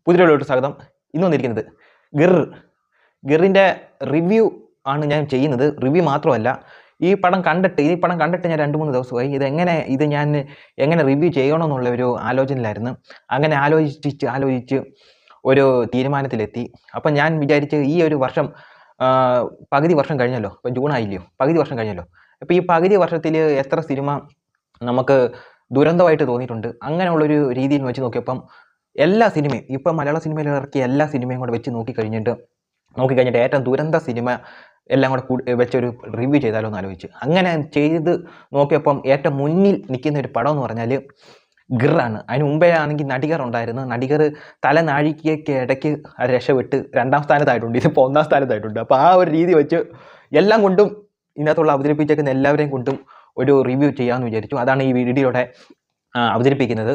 പുതിയൊരു സ്വാഗതം. ഇന്ന് വന്നിരിക്കുന്നത് ഗിറിൻ്റെ റിവ്യൂ ആണ് ഞാൻ ചെയ്യുന്നത്. റിവ്യൂ മാത്രമല്ല, ഈ പടം കണ്ടിട്ട് ഞാൻ 2-3 ദിവസമായി. ഇത് ഞാൻ എങ്ങനെ റിവ്യൂ ചെയ്യണമെന്നുള്ള ഒരു ആലോചനയിലായിരുന്നു. അങ്ങനെ ആലോചിച്ച് ഒരു തീരുമാനത്തിലെത്തി. അപ്പം ഞാൻ വിചാരിച്ച് ഈ ഒരു വർഷം പകുതി വർഷം കഴിഞ്ഞല്ലോ, ഇപ്പം ജൂൺ ആയില്ലയോ, പകുതി വർഷം കഴിഞ്ഞല്ലോ. അപ്പോൾ ഈ പകുതി വർഷത്തിൽ എത്ര സിനിമ നമുക്ക് ദുരന്തമായിട്ട് തോന്നിയിട്ടുണ്ട്. അങ്ങനെയുള്ളൊരു രീതിയിൽ വെച്ച് നോക്കിയപ്പം എല്ലാ സിനിമയും ഇപ്പം മലയാള സിനിമയിൽ ഇറക്കിയ എല്ലാ സിനിമയും കൂടെ വെച്ച് നോക്കിക്കഴിഞ്ഞിട്ട് ഏറ്റവും ദുരന്ത സിനിമ എല്ലാം കൂടെ വെച്ചൊരു റിവ്യൂ ചെയ്താലോ എന്ന് ആലോചിച്ച് അങ്ങനെ ചെയ്ത് നോക്കിയപ്പം ഏറ്റവും മുന്നിൽ നിൽക്കുന്ന ഒരു പടം എന്ന് പറഞ്ഞാൽ ഗിറാണ്. അതിന് മുമ്പേ ആണെങ്കിൽ നടികർ ഉണ്ടായിരുന്നു. നടികർ തലനാഴികയ്ക്ക് ഇടയ്ക്ക് രക്ഷപ്പെട്ട് 2ാം സ്ഥാനത്തായിട്ടുണ്ട്. ഇതിപ്പോൾ 1ാം സ്ഥാനത്തായിട്ടുണ്ട്. അപ്പോൾ ആ ഒരു രീതി വെച്ച് എല്ലാം കൊണ്ടും ഇതിനകത്തുള്ള അവതരിപ്പിച്ചേക്കുന്ന എല്ലാവരെയും കൊണ്ടും ഒരു റിവ്യൂ ചെയ്യാമെന്ന് വിചാരിച്ചു. അതാണ് ഈ വീഡിയോയുടെ അവതരിപ്പിക്കുന്നത്.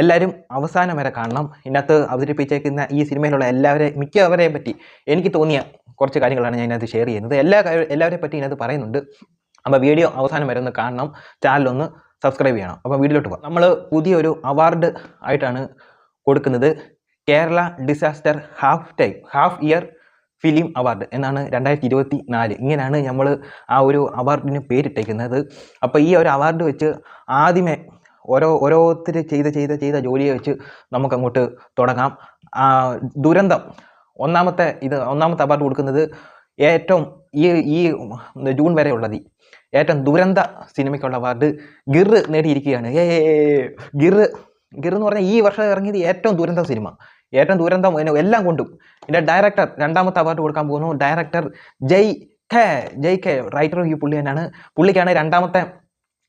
എല്ലാവരും അവസാനം വരെ കാണണം. ഇതിനകത്ത് അവതരിപ്പിച്ചേക്കുന്ന ഈ സിനിമയിലുള്ള മിക്കവരെയും പറ്റി എനിക്ക് തോന്നിയ കുറച്ച് കാര്യങ്ങളാണ് ഞാൻ ഇതിനകത്ത് ഷെയർ ചെയ്യുന്നത്. എല്ലാവരെയും പറ്റി ഇതിനകത്ത് പറയുന്നുണ്ട്. അപ്പോൾ വീഡിയോ അവസാനം വരെ ഒന്ന് കാണണം. ചാനലൊന്ന് സബ്സ്ക്രൈബ് ചെയ്യണം. അപ്പോൾ വീഡിയോയിലോട്ട് പോകാം. നമ്മൾ പുതിയൊരു അവാർഡ് ആയിട്ടാണ് കൊടുക്കുന്നത്. Kerala disaster half year film award എന്നാണ് 2024. ഇങ്ങനെയാണ് നമ്മൾ ആ ഒരു അവാർഡിന് പേരിട്ടേക്കുന്നത്. അപ്പോൾ ഈ ഒരു അവാർഡ് വെച്ച് ആദ്യമേ ഓരോരുത്തർ ചെയ്ത ജോലിയെ വെച്ച് നമുക്കങ്ങോട്ട് തുടങ്ങാം. ദുരന്തം ഒന്നാമത്തെ അവാർഡ് കൊടുക്കുന്നത് ഏറ്റവും ഈ ജൂൺ വരെ ഉള്ളത് ഏറ്റവും ദുരന്ത സിനിമയ്ക്കുള്ള അവാർഡ് ഗിർ നേടിയിരിക്കുകയാണ്. ഗിർ എന്ന് പറഞ്ഞാൽ ഈ വർഷം ഇറങ്ങിയത് ഏറ്റവും ദുരന്ത സിനിമ, ഏറ്റവും ദുരന്തം എല്ലാം കൊണ്ടും. ഇതിൻ്റെ ഡയറക്ടർ 2ാമത്തെ അവാർഡ് കൊടുക്കാൻ പോകുന്നു. ഡയറക്ടർ ജയ് കെ റൈറ്റർ ഈ പുള്ളിക്കാണ് 2ാമത്തെ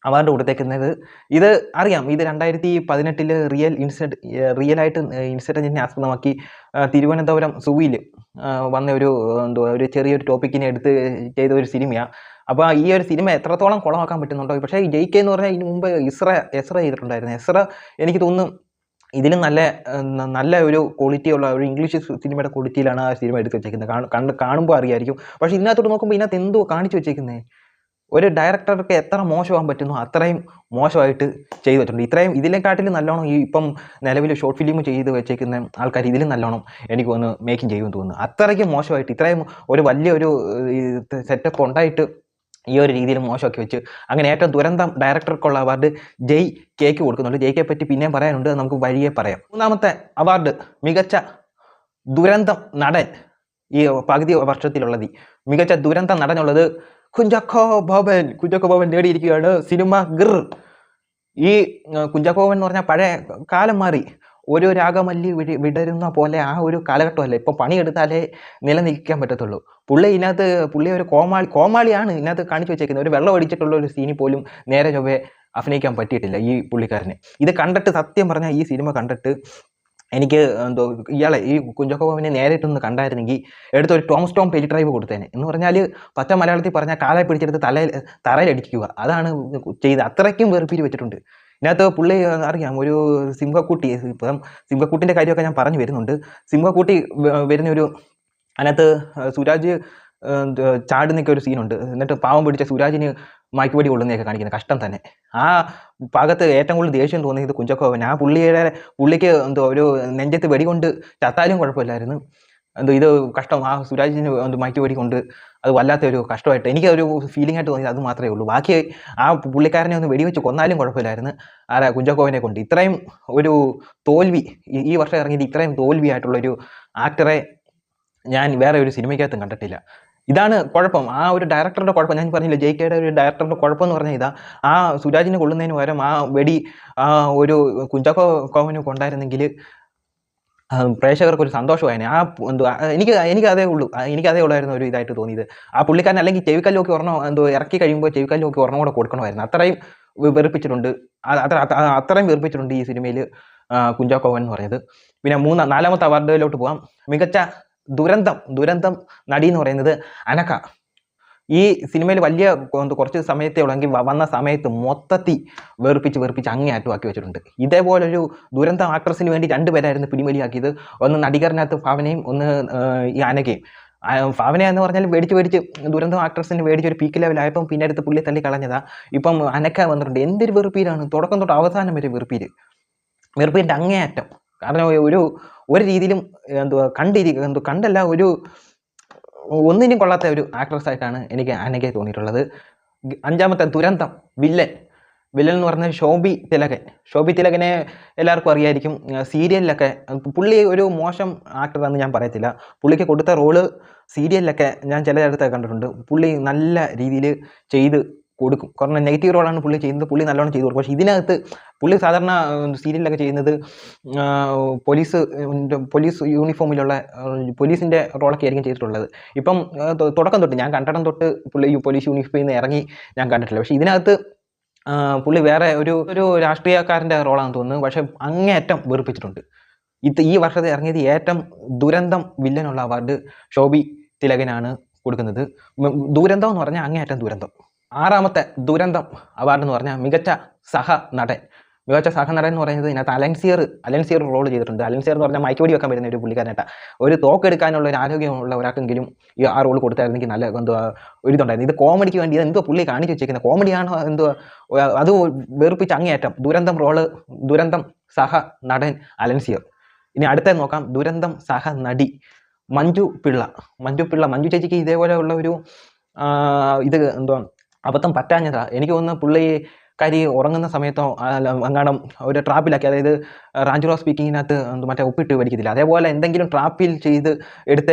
അവാർഡ് കൊടുത്തേക്കുന്നത്. ഇത് അറിയാം, ഇത് 2018 റിയലായിട്ട് ഇൻസിഡൻറ്റിനെ ആസ്പദമാക്കി തിരുവനന്തപുരം സൂവിൽ വന്ന ഒരു ചെറിയൊരു ടോപ്പിക്കിനെ എടുത്ത് ചെയ്ത ഒരു സിനിമയാണ്. അപ്പോൾ ഈ ഒരു സിനിമ എത്രത്തോളം കുളമാക്കാൻ പറ്റുന്നുണ്ടോ. പക്ഷേ ഈ ജയ് കെ എന്ന് പറഞ്ഞാൽ ഇതിന് മുമ്പ് എസ്ര ചെയ്തിട്ടുണ്ടായിരുന്നു. എസ്ര എനിക്ക് തോന്നുന്നു ഇതിലും നല്ല ഒരു ക്വാളിറ്റിയുള്ള ഒരു ഇംഗ്ലീഷ് സിനിമയുടെ ക്വാളിറ്റിയിലാണ് ആ സിനിമ എടുത്ത് വെച്ചേക്കുന്നത്. കാണുമ്പോൾ അറിയായിരിക്കും. പക്ഷേ ഇതിനകത്തോട്ട് നോക്കുമ്പോൾ ഇതിനകത്ത് എന്തോ കാണിച്ചു വെച്ചേക്കുന്നത്. ഒരു ഡയറക്ടർക്ക് എത്ര മോശമാകാൻ പറ്റുന്നു അത്രയും മോശമായിട്ട് ചെയ്തു വെച്ചിട്ടുണ്ട്. ഇതിനെക്കാട്ടിലും നല്ലോണം ഇപ്പം നിലവിൽ ഷോർട്ട് ഫിലിം ചെയ്ത് വെച്ചേക്കുന്ന ആൾക്കാർ ഇതിലും നല്ലോണം എനിക്ക് തോന്നുന്നു മേക്കിംഗ് ചെയ്യുമെന്ന് തോന്നുന്നു. അത്രയ്ക്കും മോശമായിട്ട് ഇത്രയും ഒരു വലിയൊരു സെറ്റപ്പ് ഉണ്ടായിട്ട് ഈ ഒരു രീതിയിൽ മോശമാക്കി വെച്ച് അങ്ങനെ ഏറ്റവും ദുരന്തം ഡയറക്ടർക്കുള്ള അവാർഡ് ജയ് കെക്ക് കൊടുക്കുന്നുണ്ട്. ജയ് കെ പറ്റി പിന്നെയും പറയാനുണ്ട്, നമുക്ക് വഴിയെ പറയാം. 3ാമത്തെ അവാർഡ് മികച്ച ദുരന്തം നടൻ. ഈ പകുതി വർഷത്തിലുള്ളത് മികച്ച ദുരന്ത നടനുള്ളത് കുഞ്ചാക്കോ ബോബൻ നേടിയിരിക്കുകയാണ്. സിനിമ ഗിർ. ഈ കുഞ്ചാക്കോ ബോബൻ എന്ന് പറഞ്ഞാൽ പഴയ കാലം മാറി. ഒരു രാഗമല്ലി വിടരുന്ന പോലെ ആ ഒരു കാലഘട്ടമല്ലേ. ഇപ്പോൾ പണിയെടുത്താലേ നിലനിൽക്കാൻ പറ്റത്തുള്ളൂ. പുള്ളി ഒരു കോമാളിയാണ് ഇതിനകത്ത് കാണിച്ചു വെച്ചേക്കുന്നത്. ഒരു വെള്ളം അടിച്ചിട്ടുള്ള ഒരു സീനിൽ പോലും നേരെ ചൊവ്വേ അഭിനയിക്കാൻ പറ്റിയിട്ടില്ല ഈ പുള്ളിക്കാരന്. ഇത് കണ്ടിട്ട് സത്യം പറഞ്ഞാൽ ഈ സിനിമ കണ്ടിട്ട് എനിക്ക് ഇയാളെ ഈ കുഞ്ചാക്കോ ബോബനെ നേരിട്ടൊന്ന് കണ്ടായിരുന്നെങ്കിൽ എടുത്തൊരു ടോം പെലി ഡ്രൈവ് കൊടുത്തേനെ. എന്ന് പറഞ്ഞാൽ പച്ച മലയാളത്തിൽ പറഞ്ഞാൽ കാലായി പിടിച്ചെടുത്ത് തറയിലടിക്കുക. അതാണ് ചെയ്ത്. അത്രയ്ക്കും വെറുപ്പിരി വെച്ചിട്ടുണ്ട്. ഇതിനകത്ത് പുള്ളി അറിയാം, ഒരു സിംഹക്കുട്ടി, ഇപ്പം സിംഹക്കുട്ടിൻ്റെ കാര്യമൊക്കെ ഞാൻ പറഞ്ഞു വരുന്നുണ്ട്. സിംഹക്കുട്ടി വരുന്നൊരു അതിനകത്ത് സുരാജ് ചാടുന്നൊക്കെ ഒരു സീനുണ്ട്. എന്നിട്ട് പാവം പിടിച്ച സുരാജിന് മയക്കുപടി കൊള്ളുന്നതൊക്കെ കാണിക്കുന്നത് കഷ്ടം തന്നെ. ആ ഭാഗത്ത് ഏറ്റവും കൂടുതൽ ദേഷ്യം തോന്നിയത് കുഞ്ചാക്കോ ബോബൻ. ആ പുള്ളിക്ക് ഒരു നെഞ്ചത്ത് വെടികൊണ്ട് ചത്താലും കുഴപ്പമില്ലായിരുന്നു. ഇത് കഷ്ടം. ആ സുരാജിന് മയക്കുപടി കൊണ്ട് അത് വല്ലാത്തൊരു കഷ്ടമായിട്ട് എനിക്കൊരു ഫീലിംഗ് ആയിട്ട് തോന്നിയത് അത് മാത്രമേ ഉള്ളൂ. ബാക്കി ആ പുള്ളിക്കാരനെ ഒന്ന് വെടിവെച്ച് കൊന്നാലും കുഴപ്പമില്ലായിരുന്നു. കുഞ്ചാക്കോ ബോബനെ കൊണ്ട് ഇത്രയും ഒരു തോൽവി, ഈ വർഷം ഇറങ്ങിയത് ഇത്രയും തോൽവിയായിട്ടുള്ളൊരു ആക്ടറെ ഞാൻ വേറെ ഒരു സിനിമയ്ക്കകത്തും കണ്ടിട്ടില്ല. ഇതാണ് കുഴപ്പം. ആ ഒരു ഡയറക്ടറുടെ കുഴപ്പം. ഞാൻ പറഞ്ഞില്ല, ജയ് കെയുടെ ഒരു ഡയറക്ടറുടെ കുഴപ്പം എന്ന് പറഞ്ഞാൽ ഇതാ. ആ സുരാജിനെ കൊള്ളുന്നതിന് പകരം ആ വെടി ഒരു കുഞ്ചാക്കോ ബോബന് കൊണ്ടായിരുന്നെങ്കിൽ പ്രേക്ഷകർക്ക് ഒരു സന്തോഷമായേനെ. എനിക്ക് അതേ ഉള്ളായിരുന്നു ഒരു ഇതായിട്ട് തോന്നിയത്. ആ പുള്ളിക്കാരൻ അല്ലെങ്കിൽ ചെവിക്കല്ലോക്കി ഇറക്കി കഴിയുമ്പോൾ ചെവിക്കല്ലോക്കി ഒരെണ്ണം കൂടെ കൊടുക്കണമായിരുന്നു. അത്രയും വെറുപ്പിച്ചിട്ടുണ്ട്. അത്രയും വെറുപ്പിച്ചിട്ടുണ്ട് ഈ സിനിമയിൽ കുഞ്ചാക്കോ ബോബൻ എന്ന് പറയുന്നത്. പിന്നെ 4ാമത്തെ അവാർഡിലോട്ട് പോകാം. മികച്ച ദുരന്തം നടി എന്ന് പറയുന്നത് അനക. ഈ സിനിമയിൽ വലിയ കുറച്ച് സമയത്തേ ഉള്ളെങ്കിൽ വന്ന സമയത്ത് മൊത്തത്തിൽ വെറുപ്പിച്ച് അങ്ങേയറ്റം ആക്കി വെച്ചിട്ടുണ്ട്. ഇതേപോലൊരു ദുരന്തം ആക്ട്രസിന് വേണ്ടി 2 പേരായിരുന്നു പിടിമലിയാക്കിയത്. ഒന്ന് നടികറിനകത്ത് ഭാവനയും ഒന്ന് ഈ അനകയും. ഭാവന എന്ന് പറഞ്ഞാൽ പേടിച്ച് ദുരന്തം ആക്ട്രസിന് പേടിച്ച് ഒരു പീക്ക് ലെവലായപ്പം പിന്നെ അടുത്ത് പുള്ളി തള്ളി കളഞ്ഞതാ. ഇപ്പം അനക്ക വന്നിട്ടുണ്ട്. എന്തൊരു വെറുപ്പീരാണ്, തുടക്കം തൊട്ട് അവസാനം വരെ വെറുപ്പീരിൻ്റെ അങ്ങേയറ്റം. കാരണം ഒരു രീതിയിലും കണ്ടല്ല, ഒന്നിനും കൊള്ളാത്ത ഒരു ആക്ട്രസ് ആയിട്ടാണ് എനിക്ക് അനക്കയെ തോന്നിയിട്ടുള്ളത്. അഞ്ചാമത്തെ ദുരന്തം വില്ലൻ എന്ന് പറഞ്ഞാൽ ശോഭി തിലകനെ എല്ലാവർക്കും അറിയായിരിക്കും. സീരിയലിലൊക്കെ പുള്ളി ഒരു മോശം ആക്ടറാണെന്ന് ഞാൻ പറയത്തില്ല. പുള്ളിക്ക് കൊടുത്ത റോള് സീരിയലിലൊക്കെ ഞാൻ ചിലയിടത്തൊക്കെ കണ്ടിട്ടുണ്ട്. പുള്ളി നല്ല രീതിയിൽ ചെയ്ത് കൊടുക്കും. കാരണം നെഗറ്റീവ് റോളാണ് പുള്ളി ചെയ്യുന്നത്, പുള്ളി നല്ലോണം ചെയ്തു കൊടുക്കും. പക്ഷേ ഇതിനകത്ത് പുള്ളി സാധാരണ സീരിയലിലൊക്കെ ചെയ്യുന്നത് പോലീസ് യൂണിഫോമിലുള്ള പോലീസിൻ്റെ റോളൊക്കെ ആയിരിക്കും ചെയ്തിട്ടുള്ളത്. ഇപ്പം തുടക്കം തൊട്ട് ഞാൻ കണ്ടിടം തൊട്ട് പുള്ളി പോലീസ് യൂണിഫോമിൽ നിന്ന് ഇറങ്ങി ഞാൻ കണ്ടിട്ടില്ല. പക്ഷേ ഇതിനകത്ത് പുള്ളി വേറെ ഒരു രാഷ്ട്രീയക്കാരൻ്റെ റോളാണെന്ന് തോന്നുന്നു. പക്ഷേ അങ്ങേയറ്റം വെറുപ്പിച്ചിട്ടുണ്ട്. ഈ വർഷത്തെ ഇറങ്ങിയത് ഏറ്റവും ദുരന്തം വില്ലനുള്ള അവാർഡ് ശോഭി തിലകനാണ് കൊടുക്കുന്നത്. ദുരന്തം എന്ന് പറഞ്ഞാൽ അങ്ങേയറ്റം ദുരന്തം. ആറാമത്തെ ദുരന്തം അവാർഡ് എന്ന് പറഞ്ഞാൽ മികച്ച സഹനടൻ എന്ന് പറയുന്നത് ഇതിനകത്ത് അലൻസിയർ റോൾ ചെയ്തിട്ടുണ്ട്. അലൻസിയർ എന്ന് പറഞ്ഞാൽ മയക്കുവെടി വെക്കാൻ പറ്റുന്ന ഒരു പുള്ളിക്കാരനായിട്ടാണ്. ഒരു തോക്കെടുക്കാനുള്ള ഒരു ആരോഗ്യമുള്ള ഒരാൾക്കെങ്കിലും ഈ ആ റോൾ കൊടുത്തായിരുന്നെങ്കിൽ നല്ല ഒരിതുണ്ടായിരുന്നു. ഇത് കോമഡിക്ക് വേണ്ടി എന്തോ പുള്ളി കാണിച്ചു വെച്ചേക്കുന്നത് കോമഡിയാണോ അത് വെറുപ്പിച്ച് അങ്ങേയറ്റം. ദുരന്തം സഹനടൻ അലൻസിയർ. ഇനി അടുത്ത നോക്കാം, ദുരന്തം സഹനടി മഞ്ജു മഞ്ജു ചേച്ചിക്ക് ഇതേപോലെ ഉള്ള ഒരു അബദ്ധം പറ്റാഞ്ഞതാ. എനിക്ക് തോന്നുന്നു പുള്ളിക്കാരി ഉറങ്ങുന്ന സമയത്തോ അങ്ങാണം ഒരു ട്രാപ്പിലാക്കി, അതായത് റാഞ്ചുറോ സ്പീക്കിങ്ങിനകത്ത് മറ്റേ ഒപ്പിട്ട് പഠിക്കത്തില്ല, അതേപോലെ എന്തെങ്കിലും ട്രാപ്പിൽ ചെയ്ത് എടുത്ത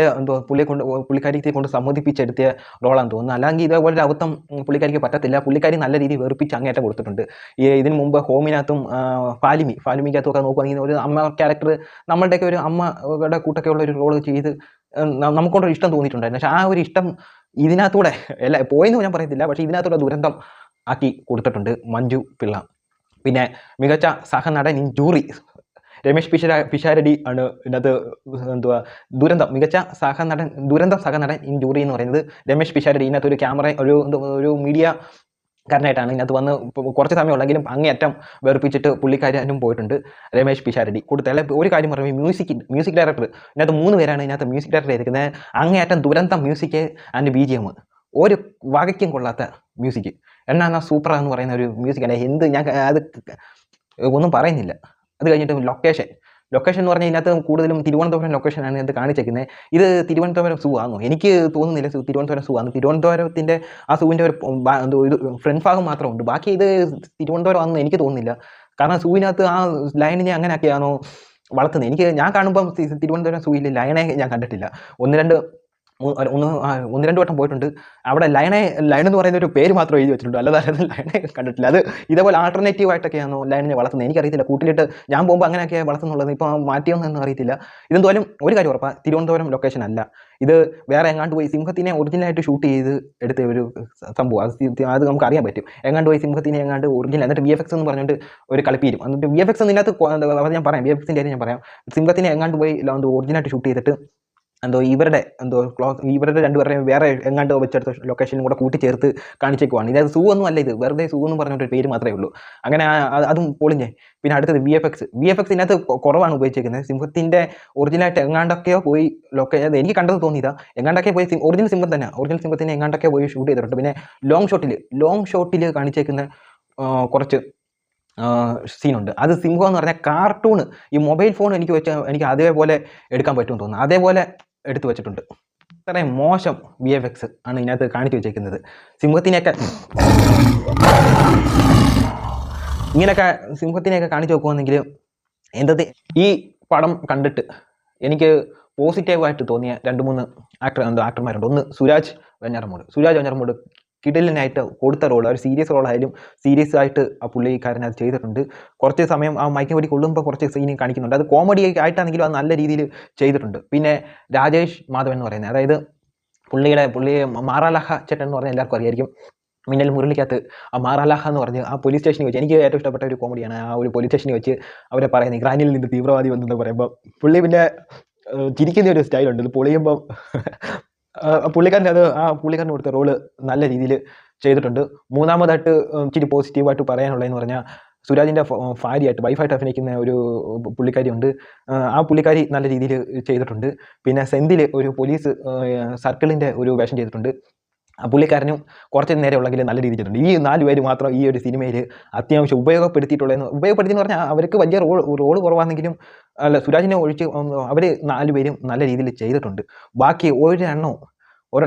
പുള്ളിക്കാരിയെ കൊണ്ട് സമ്മതിപ്പിച്ചെടുത്തിയ റോളാന്ന് തോന്നുന്നു. അല്ലെങ്കിൽ ഇതേപോലെ ഒരു അബദ്ധം പുള്ളിക്കാരിക്ക് പറ്റത്തില്ല. പുള്ളിക്കാരി നല്ല രീതിയിൽ വെറുപ്പിച്ച് അങ്ങേറ്റം കൊടുത്തിട്ടുണ്ട്. ഇതിന് മുമ്പ് ഹോമിനകത്തും ഫാലിമിക്കകത്തും ഒക്കെ നോക്കുകയാണെങ്കിൽ ഒരു അമ്മ ക്യാരക്ടർ, നമ്മളുടെയൊക്കെ ഒരു അമ്മയുടെ കൂട്ടൊക്കെ ഉള്ള ഒരു റോള് ചെയ്ത് നമുക്കൊണ്ടൊരു ഇഷ്ടം തോന്നിയിട്ടുണ്ടായിരുന്നു. പക്ഷെ ആ ഒരു ഇഷ്ടം ഇതിനകത്തൂടെ പോയെന്ന് ഞാൻ പറയത്തില്ല, പക്ഷേ ഇതിനകത്തൂടെ ദുരന്തം ആക്കി കൊടുത്തിട്ടുണ്ട് മഞ്ജു പിള്ള. പിന്നെ മികച്ച സഹനടൻ ഇൻ ജൂറി രമേശ് പിഷാരടി ആണ് ഇതിനകത്ത് മികച്ച സഹനടൻ ഇൻ ജൂറി എന്ന് പറയുന്നത് രമേശ് പിഷാരടി. ഇതിനകത്ത് ഒരു ക്യാമറ ഒരു മീഡിയ കാരനായിട്ടാണ് ഇതിനകത്ത് വന്ന് കുറച്ച് സമയം ഉള്ളെങ്കിലും അങ്ങേയറ്റം വെറുപ്പിച്ചിട്ട് പുള്ളിക്കാരനും പോയിട്ടുണ്ട് രമേശ് പിഷാരടി. കൊടുത്ത ഒരു കാര്യം പറയുമ്പോൾ മ്യൂസിക് ഡയറക്ടർ ഇതിനകത്ത് 3 പേരാണ് ഇതിനകത്ത് മ്യൂസിക് ഡയറക്ടർ ചെയ്തിരിക്കുന്നത്. അങ്ങേയറ്റം ദുരന്തം മ്യൂസിക് ആൻഡ് BGM, ഒരു വകയ്ക്കും കൊള്ളാത്ത മ്യൂസിക്. എന്നാ സൂപ്പറാന്ന് പറയുന്ന ഒരു മ്യൂസിക്കാണ്. ഞാൻ അത് ഒന്നും പറയുന്നില്ല. അത് കഴിഞ്ഞിട്ട് ലൊക്കേഷൻ എന്ന് പറഞ്ഞാൽ ഇതിനകത്ത് കൂടുതലും തിരുവനന്തപുരം ലൊക്കേഷനാണ് ഇതിനകത്ത് കാണിച്ചേക്കുന്നത്. ഇത് തിരുവനന്തപുരം സൂ ആണോ? എനിക്ക് തോന്നുന്നില്ല തിരുവനന്തപുരം സൂ ആണ്. തിരുവനന്തപുരത്തിൻ്റെ ആ സൂവിൻ്റെ ഒരു ഫ്രണ്ട് ഭാഗം മാത്രമുണ്ട്. ബാക്കി ഇത് തിരുവനന്തപുരം ആണെന്ന് എനിക്ക് തോന്നുന്നില്ല. കാരണം സൂവിനകത്ത് ആ ലയണിനെ അങ്ങനെയൊക്കെയാണോ വളർത്തുന്നത്? ഞാൻ കാണുമ്പം തിരുവനന്തപുരം സൂവിൽ ലയണെ ഞാൻ കണ്ടിട്ടില്ല. ഒന്ന് രണ്ട് വട്ടം പോയിട്ടുണ്ട്. അവിടെ ലയൺ എന്ന് പറയുന്ന ഒരു പേര് മാത്രം എഴുതി വെച്ചിട്ടുണ്ട്, അല്ലാതെ ലയണെ കണ്ടിട്ടില്ല. അത് ഇതേപോലെ ആൾട്ടർനേറ്റീവ് ആയിട്ടൊക്കെയാണോ ലയണിനെ വളർത്തുന്നത്? എനിക്കറിയത്തില്ല. കൂട്ടിലിട്ട് ഞാൻ പോകുമ്പോൾ അങ്ങനെയൊക്കെയാണ് വളർത്തുന്നുള്ളത്. ഇപ്പോൾ മാറ്റിയോന്നൊന്നും അറിയത്തില്ല. ഇതെന്തായാലും ഒരു കാര്യം ഉറപ്പാണ്, തിരുവനന്തപുരം ലൊക്കേഷൻ അല്ല. ഇത് വേറെ എങ്ങാണ്ട് പോയി സിംഹത്തിനെ ഒറിജിനലായിട്ട് ഷൂട്ട് ചെയ്ത് എടുത്ത ഒരു സംഭവം. അത് നമുക്ക് അറിയാൻ പറ്റും. എങ്ങാണ്ട് പോയി സിംഹത്തിനെ ഒറിജിനൽ, എന്നിട്ട് VFX എന്ന് പറഞ്ഞിട്ട് ഒരു കളിപ്പീരും. എന്നിട്ട് VFX ഇതിനകത്ത് ഞാൻ പറയാം, VFXൻ്റെ കാര്യം ഞാൻ പറയാം. സിംഹത്തിനെ എങ്ങാണ്ട് പോയി ഒറിജിനലായിട്ട് ഷൂട്ട് ചെയ്തിട്ട് ഇവരുടെ രണ്ടുപേരുടെയും വേറെ എങ്ങാണ്ട് വെച്ചെടുത്ത ലൊക്കേഷനും കൂടെ കൂട്ടിച്ചേർത്ത് കാണിച്ചേക്കുവാണ്. ഇതായത് സൂ ഒന്നും അല്ല, ഇത് വെറുതെ സൂ എന്ന് പറഞ്ഞിട്ടൊരു പേര് മാത്രമേ ഉള്ളൂ. അങ്ങനെ അതും പൊളിഞ്ഞേ. പിന്നെ അടുത്തത് VFX ഇതിനകത്ത് കുറവാണ് ഉപയോഗിച്ചിരിക്കുന്നത്. സിംഹത്തിൻ്റെ ഒറിജിനലായിട്ട് എങ്ങാണ്ടൊക്കെയോ പോയി എനിക്ക് കണ്ടത് തോന്നിയതാ, എങ്ങാണ്ടൊക്കെ പോയി ഒറിജിനൽ സിംഹത്തിനെ എങ്ങാണ്ടൊക്കെ പോയി ഷൂട്ട് ചെയ്തിട്ടുണ്ട്. പിന്നെ ലോങ് ഷോട്ടിൽ കാണിച്ചേക്കുന്ന കുറച്ച് സീനുണ്ട്. അത് സിംഹം എന്ന് പറഞ്ഞാൽ കാർട്ടൂണ്. ഈ മൊബൈൽ ഫോൺ എനിക്ക് അതേപോലെ എടുക്കാൻ പറ്റുമെന്ന് തോന്നുന്നു. അതേപോലെ എടുത്തു വെച്ചിട്ടുണ്ട്. ഇത്രയും മോശം VFX ആണ് ഇതിനകത്ത് കാണിച്ചു വെച്ചേക്കുന്നത്. സിംഹത്തിനെയൊക്കെ ഇങ്ങനെയൊക്കെ കാണിച്ചു വെക്കുവാണെങ്കിൽ ഈ പടം കണ്ടിട്ട് എനിക്ക് പോസിറ്റീവായിട്ട് തോന്നിയ 2-3 ആക്ടർമാരുണ്ട്. ഒന്ന് സുരാജ് വെഞ്ഞാറമൂട് കിടിലനായിട്ട് കൊടുത്ത റോൾ, ഒരു സീരിയസ് റോളായാലും സീരിയസ് ആയിട്ട് ആ പുള്ളിക്കാരൻ അത് ചെയ്തിട്ടുണ്ട്. കുറച്ച് സമയം ആ മയക്കം വെടി കൊള്ളുമ്പോൾ കുറച്ച് സീൻ കാണിക്കുന്നുണ്ട്. അത് കോമഡി ആയിട്ടാണെങ്കിലും അത് നല്ല രീതിയിൽ ചെയ്തിട്ടുണ്ട്. പിന്നെ രാജേഷ് മാധവൻ എന്ന് പറയുന്നത്, അതായത് പുള്ളിയെ മാറാലഹ ചേട്ടൻ എന്ന് പറഞ്ഞാൽ എല്ലാവർക്കും അറിയായിരിക്കും. മിന്നൽ മുരളിക്കകത്ത് ആ മാറാലഹ എന്ന് പറഞ്ഞ് ആ പോലീസ് സ്റ്റേഷനിൽ വെച്ച് എനിക്ക് ഏറ്റവും ഇഷ്ടപ്പെട്ട ഒരു കോമഡിയാണ്. ആ ഒരു പോലീസ് സ്റ്റേഷനിൽ വെച്ച് അവരെ പറയുന്നത് ഇറാനിൽ നിന്ന് തീവ്രവാദി വന്നെന്ന് പറയുമ്പോൾ പുള്ളി പിന്നെ ചിരിക്കുന്ന ഒരു സ്റ്റൈലുണ്ട്. ഇത് പൊളിയുമ്പം പുള്ളിക്കാരന് കൊടുത്ത റോള് നല്ല രീതിയിൽ ചെയ്തിട്ടുണ്ട്. മൂന്നാമതായിട്ട് ഇച്ചിരി പോസിറ്റീവായിട്ട് പറയാനുള്ളതെന്ന് പറഞ്ഞാൽ സുരാജിൻ്റെ ഭാര്യയായിട്ട് വൈഫായിട്ട് അഭിനയിക്കുന്ന ഒരു പുള്ളിക്കാരിയുണ്ട്. ആ പുള്ളിക്കാരി നല്ല രീതിയിൽ ചെയ്തിട്ടുണ്ട്. പിന്നെ സെന്തിൽ ഒരു പോലീസ് സർക്കിളിൻ്റെ ഒരു വേഷം ചെയ്തിട്ടുണ്ട്. ആ പുള്ളിക്കാരനും കുറച്ച് നേരം ഉള്ളെങ്കിൽ നല്ല രീതിയിൽ ചെയ്തിട്ടുണ്ട്. ഈ 4 പേര് മാത്രം ഈ ഒരു സിനിമയിൽ അത്യാവശ്യം ഉപയോഗപ്പെടുത്തിയെന്ന് പറഞ്ഞാൽ അവർക്ക് വലിയ റോള് കുറവാണെങ്കിലും അല്ല, സുരാജിനെ ഒഴിച്ച് അവർ 4 പേരും നല്ല രീതിയിൽ ചെയ്തിട്ടുണ്ട്. ബാക്കി ഒരെണ്ണം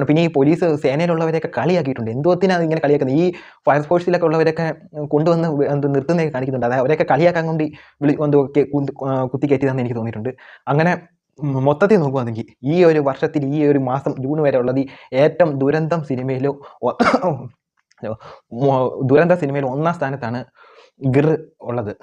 പിന്നെ ഈ പോലീസ് സേനയിലുള്ളവരെയൊക്കെ കളിയാക്കിയിട്ടുണ്ട്. എന്തോത്തിനാണ് ഇങ്ങനെ കളിയാക്കുന്നത്? ഈ ഫയർഫോഴ്സിലൊക്കെ ഉള്ളവരൊക്കെ കൊണ്ടുവന്ന് നിർത്തുന്നതൊക്കെ കാണിക്കുന്നുണ്ട്. അതായത് അവരെയൊക്കെ കളിയാക്കാൻ കൊണ്ട് കുത്തിക്കയറ്റിയതാണെന്ന് എനിക്ക് തോന്നിയിട്ടുണ്ട്. അങ്ങനെ മൊത്തത്തിൽ നോക്കുകയാണെങ്കിൽ ഈ ഒരു വർഷത്തിൽ ഈ ഒരു മാസം ജൂൺ വരെ ഉള്ളത് ഏറ്റവും ദുരന്ത സിനിമയിൽ 1ാം സ്ഥാനത്താണ് ഗിർ ഉള്ളത്.